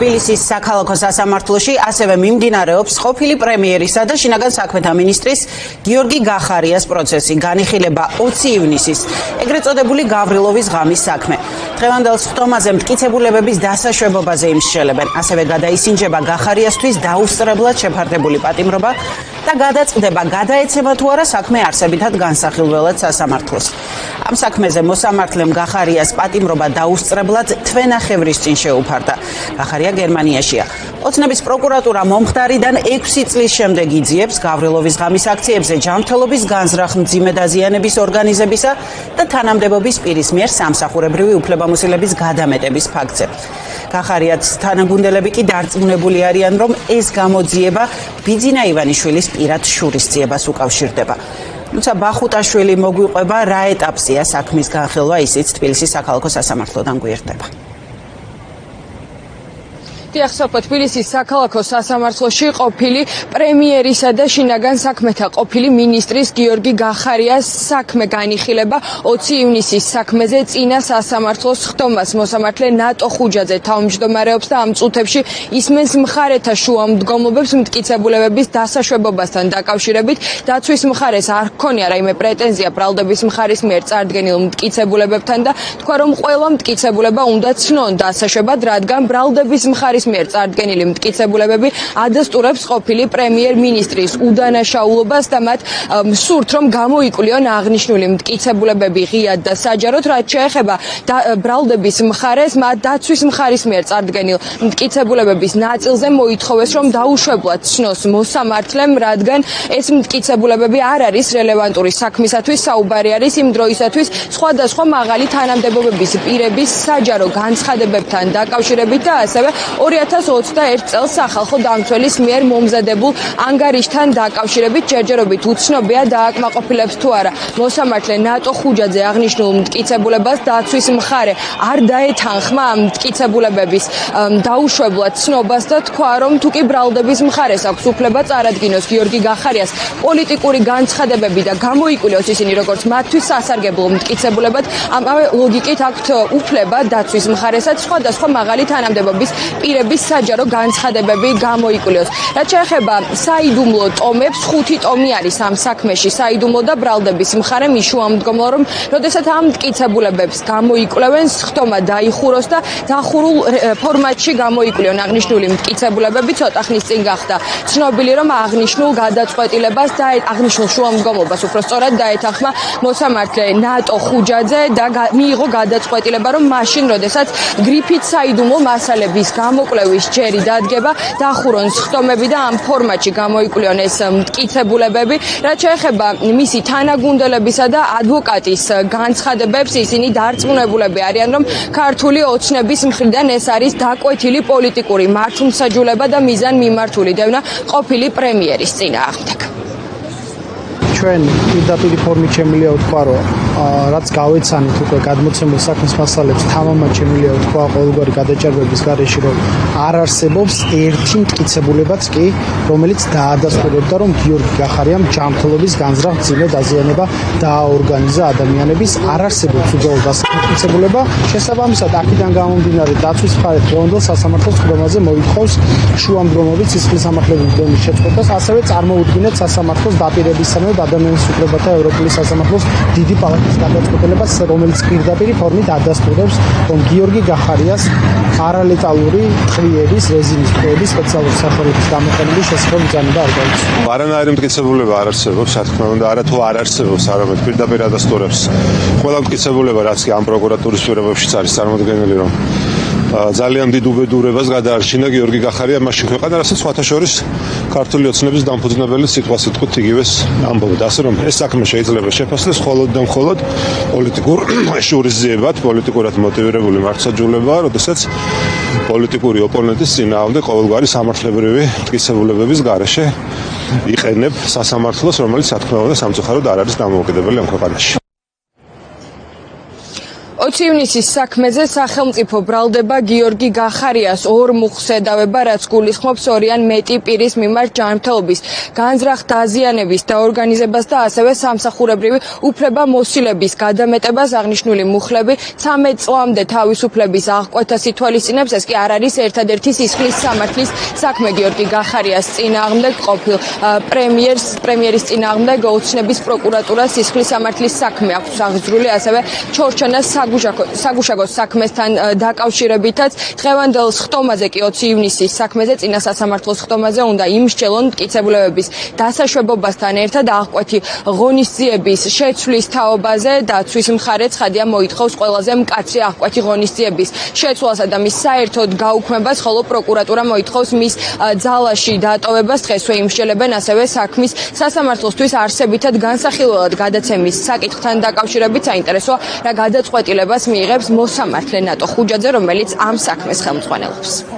თბილისის საქალაქო სასამართლოში ასევე მიმდინარეობს ყოფილი პრემიერისა და შინაგან საქმეთა მინისტრის გიორგი გახარიას პროცესი. განიხილება 20 ივნისის ეგრეთ წოდებული გავრილოვის ღამის საქმე. დღევანდელ სხდომაზე მტკიცებულებების დასაშვებობაზე იმსჯელებენ. ასევე გადაისინჯება გახარიასთვის დაუსწრებლად შეფარდებული პატიმრობა და გადაწყდება გადაეცემა თუ არა საქმე არსებითად განსახილველად სასამართლოს. ამ საქმეზე მოსამართლემ გახარიას პატიმრობა დაუსწრებლად თვენახევრის წინ შეუფარდა. გახარია გერმანიაშია. ოცნების პროკურატურა მომხდარიდან 6 წლის შემდეგ იძიებს გავრილოვის ღამის აქციებზე ჯანმრთელობის განზრახ მძიმე დაზიანების ორგანიზებისა და თანამდებობის პირის მიერ სამსახურებრივი უფლებამოსილების გადამეტების ფაქტზე. გახარიაც თანაგუნდელები კი დარწმუნებული არიან, რომ ეს გამოძიება ბიძინა ივანიშვილის პირად შურისძიებას უკავშირდება. თუმცა ბახუტაშვილი მოგვიყვება რა ეტაპზეა საქმის განხილვა, ისიც თბილისის საქალაქო სასამართლოდან გვერდება. თბილისის საქალაქო სასამართლოში ყოფილი პრემიერისა და შინაგან საქმეთა ყოფილი მინისტრის გიორგი გახარიას საქმე განიხილება 20 ივნისის საქმეზე წინა სასამართლოს ხდომას. მოსამართლე ნატო ხუჯაძე თავმჯდომარეობს და ამ წუთებში ისმენს მხარეთა შუამდგომლობებს მტკიცებულებების დასაშვებობასთან დაკავშირებით. დაცვის მხარეს არ ჰქონია რაიმე პრეტენზია ბრალდების მხარის მიერ წარდგენილ მტკიცებულებებთან და თქვა, რომ ყველა მტკიცებულება უნდა ცნონ დასაშვებად, რადგან ბრალდების მხარის მიერ წარდგენილი მტკიცებულებები ადასტურებს ყოფილი პრემიერ-მინისტრის უდანაშაულობას და მათ სურთ, რომ გამოიკვლიონ აღნიშნული მტკიცებულებები ღიად და საჯაროდ, რაც შეეხება ბრალდების მხარეს, მათ დაცვის მხარის მიერ წარდგენილ მტკიცებულებების ნაწილზე მოითხოვეს, რომ დაუშვებლად ცნოს მოსამართლემ, რადგან ეს მტკიცებულებები არ არის რელევანტური საქმისათვის, საუბარი არის იმ დროისათვის სხვადასხვა მაღალი თანამდებობების პირების საჯარო განცხადებებთან დაკავშირებით და ასევე 2021 წელს სახალხო დამცველის მიერ მომზადებულ ანგარიშთან დაკავშირებით. ჯერჯერობით უცნობია დააკმაყოფილებს თუ არა მოსამართლე ნატო ხუჯაძე აღნიშნულ მტკიცებულებას. დაცვის მხარე არ დაეთანხმა ამ მტკიცებულებების დაუშვებლად ცნობას და თქვა, რომ თუ კი ბრალდების მხარეს აქვს უფლება წარადგინოს გიორგი გახარიას პოლიტიკური განცხადებები და გამოიკვლიოს ისინი როგორც მათთვის სასარგებლო მტკიცებულებად, ამავე ლოგიკით აქვთ უფლება დაცვის მხარესაც სხვადასხვა მაღალი თანამდებობის პირების საჯარო განცხადებები გამოიკვლიოს. რაც შეეხება საიდუმლო ტომებს, 5 ტომი არის ამ საქმეში. საიდუმლო და ბრალდების მხარე მიშუამდგომლო, რომ როდესაც ამ მტკიცებულებებს გამოიკვლევენ, სხდომა დაიხუროს და დახურულ ფორმატში გამოიკვლიონ აღნიშნული მტკიცებულებები. ცოტა ხნის წინ გახდა ცნობილი, რომ აღნიშნულ გადაწყვეტილებას და აღნიშნულ შუამდგომლობას უფრო სწორად დაეთანხმა მოსამართლე ნატო ხუჯაძე და მიიღო გადაწყვეტილება, რომ მაშინ, როდესაც გრიფით საიდუმლო მასალების გამოკვლევის ჯერი დადგება, დახურონ სხდომები და ამ ფორმატში გამოიკვლიონ ეს მტკიცებულებები. რაც შეეხება მისი თანაგუნდელებისა და ადვოკატის განცხადებებს, ისინი დარწმუნებულები არიან, რომ ქართული ოცნების მხრიდან ეს არის დაკვეთილი პოლიტიკური მართლმსაჯულება და მიზანმიმართული დევნა ყოფილი პრემიერის წინააღმდეგ. ჩვენ პირდაპირ ფორმით შემიძლია ვთქვა, რომ რაც გავეცანით უკვე გადმოცემულ საქმის მასალებს, თამამად შემიძლია ვთქვა ყოველგვარი გადაჭარბების გარეშე, რომ არ არსებობს ერთი მტკიცებულებაც კი, რომელიც დაადასტურებდა, რომ გიორგი გახარიამ ჯანმრთელობის განზრახ მძიმე დაზიანება დააორგანიზა ადამიანების. არ არსებობს უბრალოდ ასეთი მტკიცებულება. შესაბამისად, აქედან გამომდინარე, დაცვის მხარე დღევანდელ სასამართლოს ხდომაზე მოითხოვს შუამდგომლობის სისხლის სამართლებრივი დონის შეწყვეტას, ასევე წარმოუდგინეთ სასამართლოს დაპირებისამებრ ადამიანის უფლებათა ევროპული სასამართლოს დიდი პალატის გადაწყვეტილებას, რომელიც პირდაპირ ფორმით ადასტურებს, რომ გიორგი გახარიას არალეტალური ტყვიების, რეზინის ტყვიების სპეციალური სახეობის გამოყენების შესახებ ბრძანება არ გაიცნო. არანაირი მტკიცებულება არ არსებობს, რა თქმა უნდა, არათუ არ არსებობს, არამედ პირდაპირ ადასტურებს ყველა მტკიცებულება, რაც კი ამ პროკურატურის პირობებშიც არის წარმოდგენილი, რომ ძალიან დიდ უბედურებას გადაარჩინა გიორგი გახარია მაშინ ქვეყანა, რასაც სხვათა შორის ქართული ოცნების დამფუძნებელი სიტყვასიტყვით იგივეს ამბობდა, ასე რომ ეს საქმე შეიძლება შეფასდეს მხოლოდ და მხოლოდ პოლიტიკურ შურისძიებად, პოლიტიკურად მოტივირებული მართლმსაჯულებაა, როდესაც პოლიტიკური ოპონენტის წინააღმდეგ ყოველგვარი სამართლებრივი მტკიცებულებების გარეშე იყენებ სასამართლოს, რომელიც, რა თქმა უნდა, სამწუხაროდ არ არის დამოუკიდებელი ამ ქვეყანაში. 20 ივნისის საქმეზე სახელმწიფო ბრალდება გიორგი გახარიას ორ მუხლს ედავება, რაც გულისხმობს ორი ან მეტი პირის მიმართ ჯანმრთელობის, განზრახ დაზიანების დაორგანიზებას და ასევე სამსახურებრივი უფლებამოსილების გადამეტებას. აღნიშნული მუხლები 13 წლამდე თავისუფლების აღკვეთას ითვალისწინებს. ეს კი არ არის ერთადერთი სისხლის სამართლის საქმე გიორგი გახარიას წინააღმდეგ ყოფილ პრემიერის წინააღმდეგ ოცნების პროკურატურას სისხლის სამართლის საქმე აქვს აღძრული, ასევე ჩორჩანას საგუშაგოს საქმესთან დაკავშირებითაც. დღევანდელ ხტომაზე კი 20 ივნისის საქმეზე წინა სასამართლოს ხტომაზე უნდა იმსჯელონ მტკიცებულებების დასაშვებობასთან ერთად აღკვეთი ღონისძიების შეცვლის თაობაზე. დაცვის მხარე ცხადია მოითხოვს ყველაზე მკაცრი აღკვეთი ღონისძიების შეცვლასა და მის საერთოდ გაუქმებას, ხოლო პროკურატურა მოითხოვს მის ძალაში დატოვებას. დღესვე იმსჯელებენ ასევე საქმის სასამართლოსთვის არსებითად განსახილველად გადაცემის საკითხთან დაკავშირებით. საინტერესოა რა გადაწყვეტილებას მიიღებს მოსამართლე ნატო ხუჯაძე, რომელიც ამ საქმეს ხელმძღვანელობს.